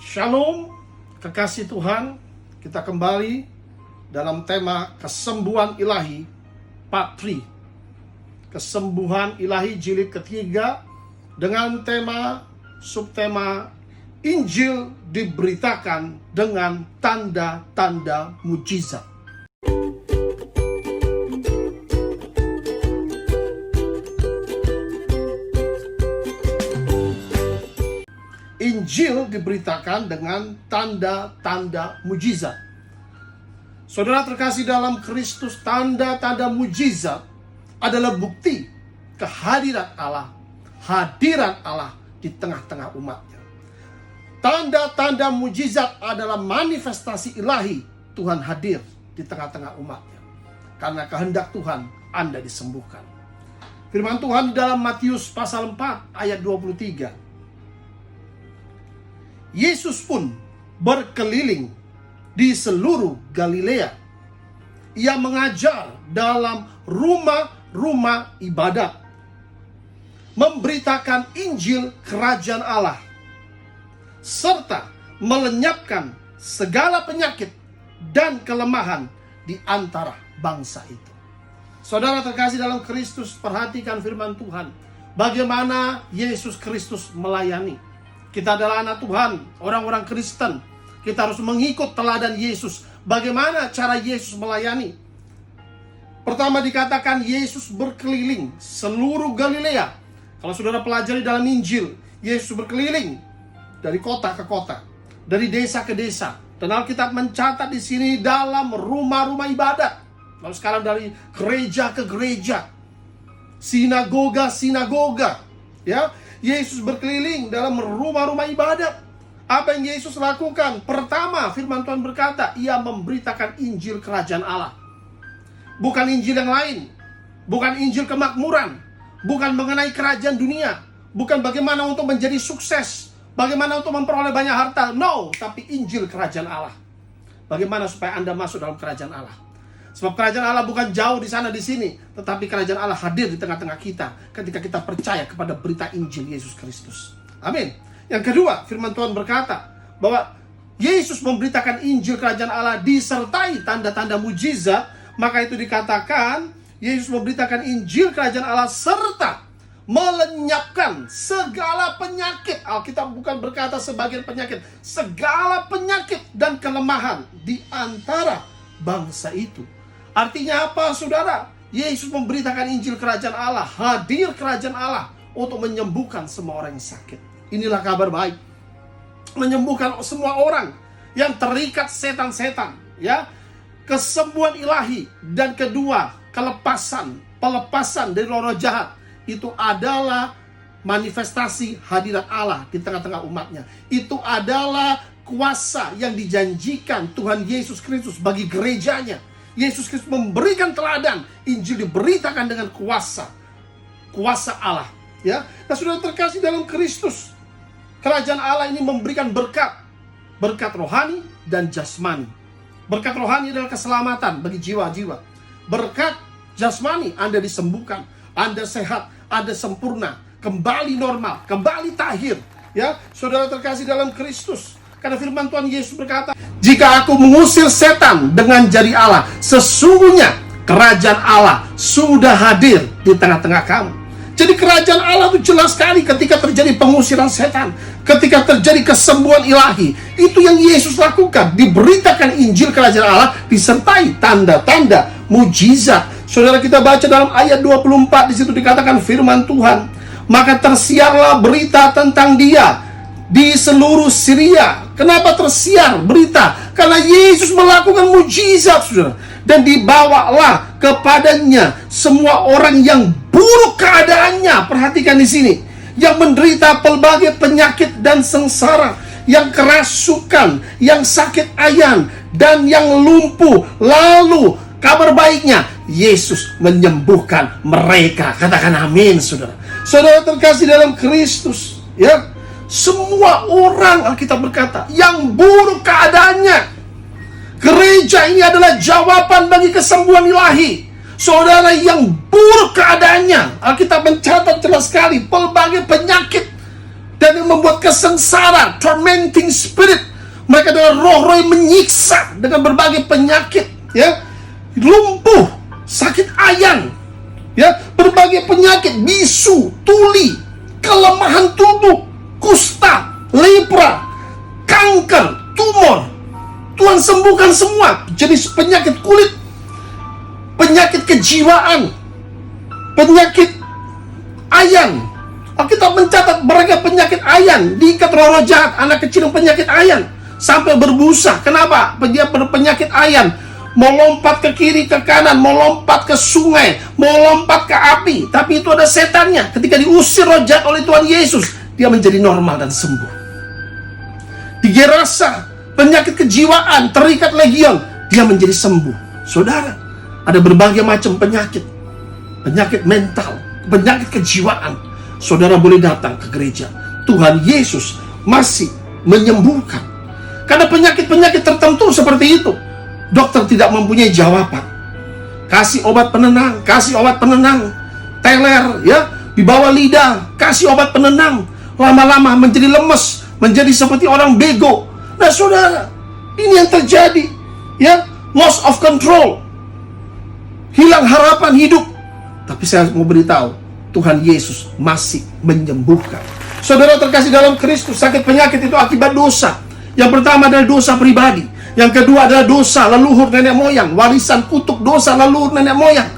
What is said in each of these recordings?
Shalom, kekasih Tuhan. Kita kembali dalam tema kesembuhan ilahi part 3. Kesembuhan ilahi jilid ketiga dengan tema subtema Injil diberitakan dengan tanda-tanda mujizat. Injil diberitakan dengan tanda-tanda mujizat. Saudara terkasih dalam Kristus, tanda-tanda mujizat adalah bukti kehadiran Allah, hadiran Allah di tengah-tengah umatnya. Tanda-tanda mujizat adalah manifestasi ilahi Tuhan hadir di tengah-tengah umatnya. Karena kehendak Tuhan Anda disembuhkan. Firman Tuhan di dalam Matius pasal 4 ayat 23. Yesus pun berkeliling di seluruh Galilea. Ia mengajar dalam rumah-rumah ibadat, memberitakan Injil Kerajaan Allah, serta melenyapkan segala penyakit dan kelemahan di antara bangsa itu. Saudara terkasih dalam Kristus, perhatikan firman Tuhan. Bagaimana Yesus Kristus melayani. Kita adalah anak Tuhan, orang-orang Kristen. Kita harus mengikut teladan Yesus. Bagaimana cara Yesus melayani? Pertama dikatakan Yesus berkeliling seluruh Galilea. Kalau saudara pelajari dalam Injil, Yesus berkeliling dari kota ke kota, dari desa ke desa. Dan Alkitab mencatat di sini dalam rumah-rumah ibadat. Lalu sekarang dari gereja ke gereja, sinagoga, ya. Yesus berkeliling dalam rumah-rumah ibadat. Apa yang Yesus lakukan? Pertama, firman Tuhan berkata, ia memberitakan Injil Kerajaan Allah. Bukan Injil yang lain. Bukan Injil kemakmuran. Bukan mengenai kerajaan dunia. Bukan bagaimana untuk menjadi sukses. Bagaimana untuk memperoleh banyak harta. No, tapi Injil Kerajaan Allah. Bagaimana supaya Anda masuk dalam Kerajaan Allah. Sebab kerajaan Allah bukan jauh di sana di sini, tetapi kerajaan Allah hadir di tengah-tengah kita ketika kita percaya kepada berita Injil Yesus Kristus. Amin. Yang kedua, firman Tuhan berkata bahwa Yesus memberitakan Injil Kerajaan Allah disertai tanda-tanda mujizat. Maka itu dikatakan Yesus memberitakan Injil Kerajaan Allah serta melenyapkan segala penyakit. Alkitab bukan berkata sebagian penyakit, segala penyakit dan kelemahan di antara bangsa itu. Artinya apa, saudara? Yesus memberitakan Injil Kerajaan Allah, hadir Kerajaan Allah untuk menyembuhkan semua orang yang sakit. Inilah kabar baik. Menyembuhkan semua orang yang terikat setan-setan, ya. Kesembuhan ilahi. Dan kedua, pelepasan dari roh jahat. Itu adalah manifestasi hadirat Allah di tengah-tengah umatnya. Itu adalah kuasa yang dijanjikan Tuhan Yesus Kristus bagi gerejanya. Yesus Kristus memberikan teladan. Injil diberitakan dengan kuasa Allah, ya. Nah, saudara terkasih dalam Kristus, kerajaan Allah ini memberikan berkat rohani dan jasmani. Berkat rohani adalah keselamatan bagi jiwa-jiwa. Berkat jasmani, Anda disembuhkan, Anda sehat, Anda sempurna, kembali normal, kembali tahir, ya. Saudara terkasih dalam Kristus, karena firman Tuhan Yesus berkata, jika aku mengusir setan dengan jari Allah, sesungguhnya kerajaan Allah sudah hadir di tengah-tengah kamu. Jadi kerajaan Allah itu jelas sekali ketika terjadi pengusiran setan, ketika terjadi kesembuhan ilahi. Itu yang Yesus lakukan. Diberitakan Injil Kerajaan Allah disertai tanda-tanda mujizat. Saudara, kita baca dalam ayat 24, di situ dikatakan firman Tuhan, maka tersiarlah berita tentang dia di seluruh Syria. Kenapa tersiar berita? Karena Yesus melakukan mujizat, saudara. Dan dibawalah kepadanya semua orang yang buruk keadaannya. Perhatikan di sini, yang menderita pelbagai penyakit dan sengsara, yang kerasukan, yang sakit ayan, dan yang lumpuh. Lalu kabar baiknya, Yesus menyembuhkan mereka. Katakan amin, saudara. Saudara terkasih dalam Kristus, ya. Semua orang, Alkitab berkata, yang buruk keadaannya. Gereja ini adalah jawaban bagi kesembuhan ilahi. Saudara yang buruk keadaannya, Alkitab mencatat jelas sekali pelbagai penyakit dan yang membuat kesengsara, tormenting spirit. Mereka adalah roh-roh yang menyiksa dengan berbagai penyakit, ya, lumpuh, sakit ayan, ya, berbagai penyakit, bisu, tuli, kelemahan tubuh, kusta, lepra, kanker, tumor. Tuhan sembuhkan semua jenis penyakit kulit, penyakit kejiwaan, penyakit ayan. Alkitab mencatat mereka penyakit ayan, diikat roh-roh jahat, anak kecil yang penyakit ayan, sampai berbusa. Kenapa? Dia berpenyakit ayan, mau lompat ke kiri, ke kanan, mau lompat ke sungai, mau lompat ke api, tapi itu ada setannya. Ketika diusir roh jahat oleh Tuhan Yesus, dia menjadi normal dan sembuh. Di Gerasa, penyakit kejiwaan, terikat legion, dia menjadi sembuh. Saudara, ada berbagai macam penyakit, penyakit mental, penyakit kejiwaan. Saudara boleh datang ke gereja, Tuhan Yesus masih menyembuhkan. Karena penyakit-penyakit tertentu seperti itu, dokter tidak mempunyai jawaban. Kasih obat penenang, kasih obat penenang, teler, ya, di bawah lidah, kasih obat penenang, lama-lama menjadi lemes, menjadi seperti orang bego. Nah saudara, ini yang terjadi, ya, loss of control, hilang harapan hidup. Tapi saya mau beritahu, Tuhan Yesus masih menyembuhkan. Saudara terkasih dalam Kristus, sakit penyakit itu akibat dosa. Yang pertama adalah dosa pribadi. Yang kedua adalah dosa leluhur nenek moyang, warisan kutuk dosa leluhur nenek moyang.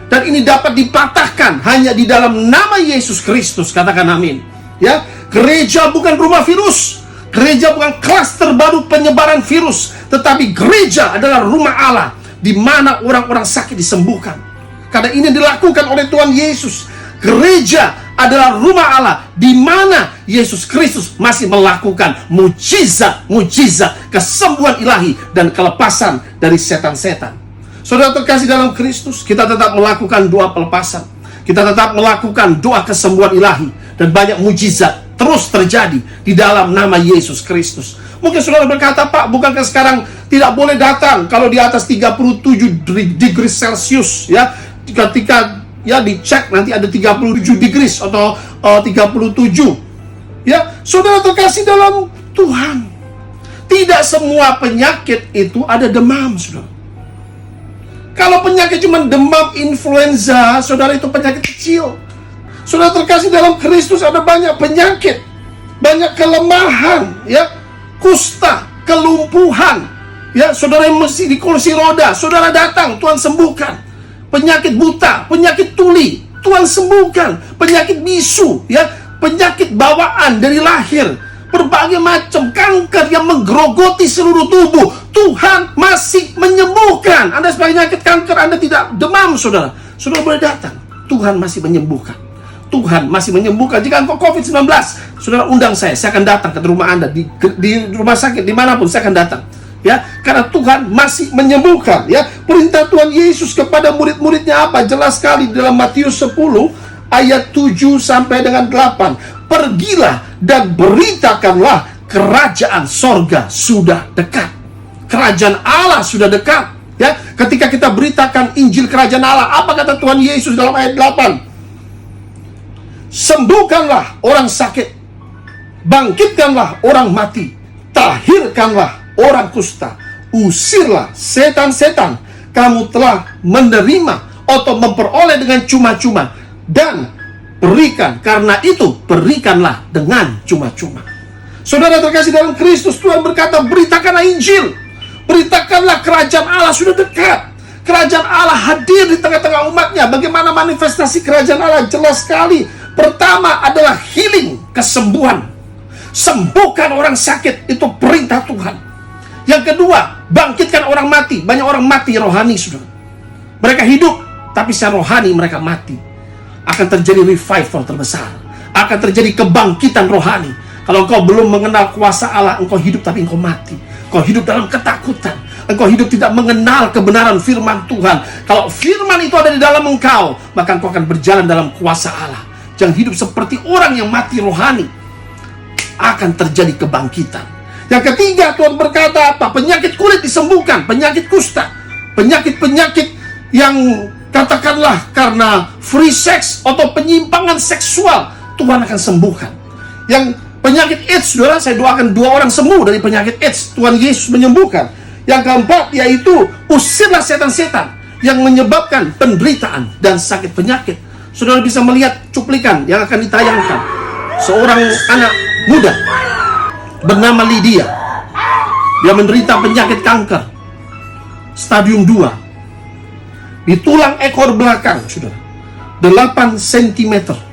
Dan ini dapat dipatahkan hanya di dalam nama Yesus Kristus. Katakan amin. Ya, gereja bukan rumah virus. Gereja bukan klaster baru penyebaran virus, tetapi gereja adalah rumah Allah, di mana orang-orang sakit disembuhkan. Karena ini dilakukan oleh Tuhan Yesus. Gereja adalah rumah Allah, di mana Yesus Kristus masih melakukan mujizat-mujizat, kesembuhan ilahi, dan kelepasan dari setan-setan. Saudara terkasih dalam Kristus, kita tetap melakukan doa pelepasan. Kita tetap melakukan doa kesembuhan ilahi, dan banyak mujizat terus terjadi di dalam nama Yesus Kristus. Mungkin saudara berkata, Pak, bukankah sekarang tidak boleh datang kalau di atas 37 degree Celcius, ya? Ketika ya dicek nanti ada 37 degrees atau 37. Ya, saudara terkasih dalam Tuhan, tidak semua penyakit itu ada demam, saudara. Kalau penyakit cuma demam influenza, saudara, itu penyakit kecil. Saudara terkasih dalam Kristus, ada banyak penyakit, banyak kelemahan, ya, kusta, kelumpuhan, ya, saudara yang mesti di kursi roda, saudara datang, Tuhan sembuhkan. Penyakit buta, penyakit tuli, Tuhan sembuhkan. Penyakit bisu, ya, penyakit bawaan dari lahir, berbagai macam kanker yang menggerogoti seluruh tubuh, Tuhan masih menyembuhkan. Anda sebagai penyakit kanker, Anda tidak demam, saudara. Saudara boleh datang, Tuhan masih menyembuhkan. Tuhan masih menyembuhkan. Jika engkau COVID-19, saudara undang saya akan datang ke rumah Anda, di rumah sakit, dimanapun saya akan datang. Ya, karena Tuhan masih menyembuhkan. Ya, perintah Tuhan Yesus kepada murid-muridnya apa? Jelas sekali dalam Matius 10 ayat 7 sampai dengan 8. Pergilah dan beritakanlah kerajaan sorga sudah dekat. Kerajaan Allah sudah dekat. Ya, ketika kita beritakan Injil kerajaan Allah, apa kata Tuhan Yesus dalam ayat 8? Sembuhkanlah orang sakit, bangkitkanlah orang mati, tahirkanlah orang kusta, usirlah setan-setan. Kamu telah menerima atau memperoleh dengan cuma-cuma, dan berikan, karena itu berikanlah dengan cuma-cuma. Saudara terkasih dalam Kristus, Tuhan berkata, beritakanlah Injil, beritakanlah kerajaan Allah sudah dekat. Kerajaan Allah hadir di tengah-tengah umatnya. Bagaimana manifestasi kerajaan Allah? Jelas sekali. Pertama adalah healing, kesembuhan. Sembuhkan orang sakit, itu perintah Tuhan. Yang kedua, bangkitkan orang mati. Banyak orang mati rohani, saudara. Mereka hidup, tapi secara rohani mereka mati. Akan terjadi revival terbesar. Akan terjadi kebangkitan rohani. Kalau engkau belum mengenal kuasa Allah, engkau hidup tapi engkau mati. Engkau hidup dalam ketakutan. Engkau hidup tidak mengenal kebenaran firman Tuhan. Kalau firman itu ada di dalam engkau, maka engkau akan berjalan dalam kuasa Allah. Jangan hidup seperti orang yang mati rohani. Akan terjadi kebangkitan. Yang ketiga, Tuhan berkata apa? Penyakit kulit disembuhkan, penyakit kusta, penyakit-penyakit yang katakanlah karena free sex atau penyimpangan seksual, Tuhan akan sembuhkan. Yang Penyakit AIDS, saudara, saya doakan 2 orang sembuh dari penyakit AIDS. Tuhan Yesus menyembuhkan. Yang keempat, yaitu usirlah setan-setan yang menyebabkan penderitaan dan sakit penyakit. Saudara bisa melihat cuplikan yang akan ditayangkan. Seorang anak muda bernama Lydia. Dia menderita penyakit kanker stadium 2 di tulang ekor belakang, saudara, 8 cm.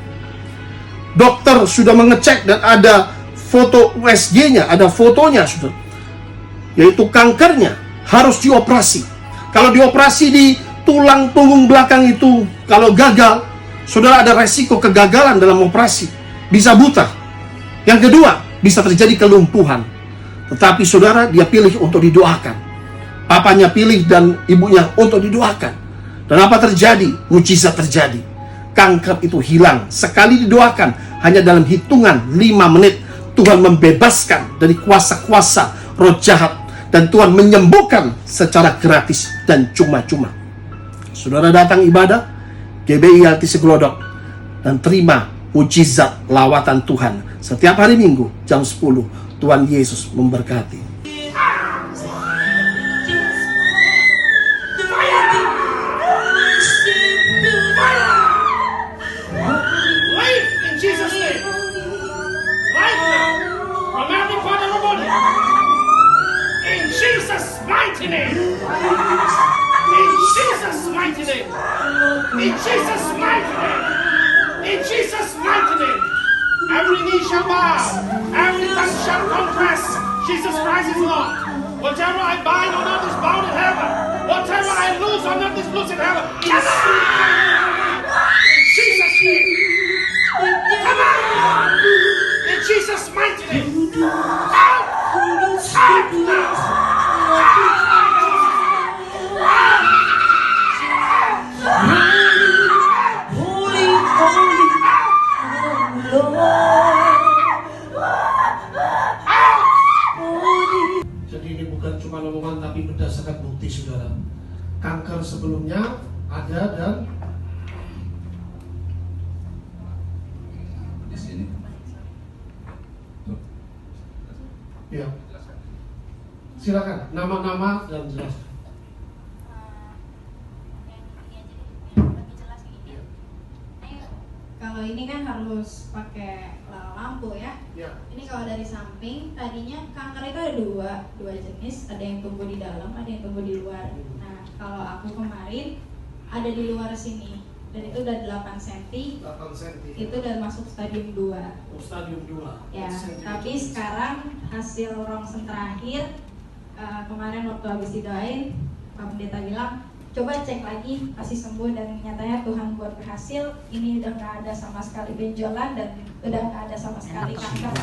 Dokter sudah mengecek dan ada foto USG-nya, ada fotonya, saudara, yaitu kankernya harus dioperasi. Kalau dioperasi di tulang punggung belakang itu, kalau gagal, saudara, ada resiko kegagalan dalam operasi, bisa buta. Yang kedua, bisa terjadi kelumpuhan. Tetapi saudara, dia pilih untuk didoakan. Papanya pilih dan ibunya untuk didoakan. Dan apa terjadi? Mujizat terjadi. Kanker itu hilang. Sekali didoakan, hanya dalam hitungan 5 menit, Tuhan membebaskan dari kuasa-kuasa roh jahat. Dan Tuhan menyembuhkan secara gratis dan cuma-cuma. Saudara datang ibadah GBI LTC Glodok dan terima mujizat lawatan Tuhan. Setiap hari Minggu jam 10. Tuhan Yesus memberkati. In Jesus' mighty name. In Jesus' mighty name. Every knee shall bow. Every tongue shall confess Jesus Christ is Lord. Whatever I bind on earth is bound in heaven. Whatever I loose on earth is loose in heaven. Come on! In Jesus' name. Come on! In Jesus' mighty name. Out! Out now! Jadi ini bukan cuma omongan, tapi berdasarkan bukti, saudara. Kanker sebelumnya ada dan di sini. ya. Silakan nama-nama dan jelaskan. Kalau ini kan harus pakai lampu ya. Ya. Ini kalau dari samping, tadinya kanker itu ada dua jenis, ada yang tumbuh di dalam, ada yang tumbuh di luar. Nah, kalau aku kemarin ada di luar sini, dan itu udah 8 cm. 8 cm. Itu udah masuk stadium 2. Stadium 2. Ya, tapi sekarang hasil rongsen terakhir kemarin waktu habis didoain, Pak Pendeta bilang coba cek lagi, pasti sembuh, dan nyatanya Tuhan buat berhasil. Ini udah nggak ada sama sekali benjolan dan udah nggak ada sama sekali kanker.